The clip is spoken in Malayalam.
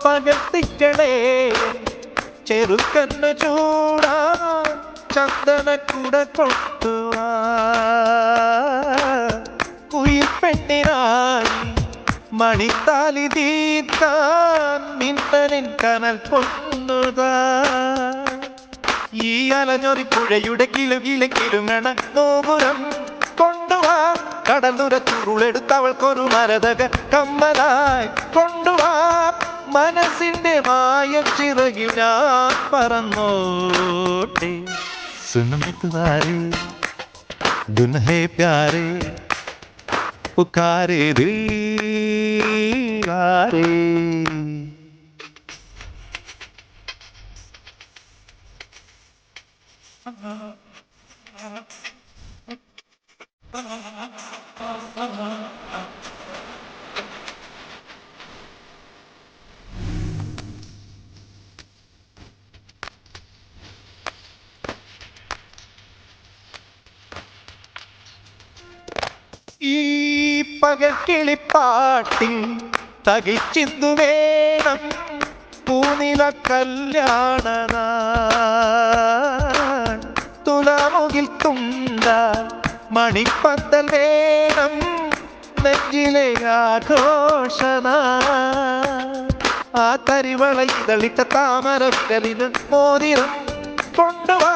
പകർത്തിക്കണേ ചെറുക്കന്ന് ചൂടാ ചന്ദനക്കുട കൊണ്ടുവാ കുയിൽ പെണ്ണിനായി മണിത്താലി തീർക്കാൻ മിന്നലിൻ കനൽ പൊന്നുതാ ഈ അലഞ്ഞൊരി പുഴയുടെ കിലുകിലുങ്ങണ നോപുരം കൊണ്ടുവാ കടലുര ചുരുളെടുത്തവൾക്കൊരു മരതക കമ്മലായി കൊണ്ടുവാ മനസ്സിന്റെ മായം ചിറകിൽ ഞാൻ പറന്നോട്ടെ സുനമിത്തുവാരെ ദുൻഹേ പ്യാരെ പുക്കാരെ ദിൽ ആരെ ഈ പകൽക്കിളിപ്പാട്ടിൽ തകിച്ചിന്തു വേണം പൂനില കല്യാണ തുലാമുകിൽ തുണ്ട മണിപ്പന്തൽ വേണം നെഞ്ചിലെ ആഘോഷണ ആ തരിവള ഇതളിട്ട താമരക്കലിന് മോതിരം കൊണ്ടുവാ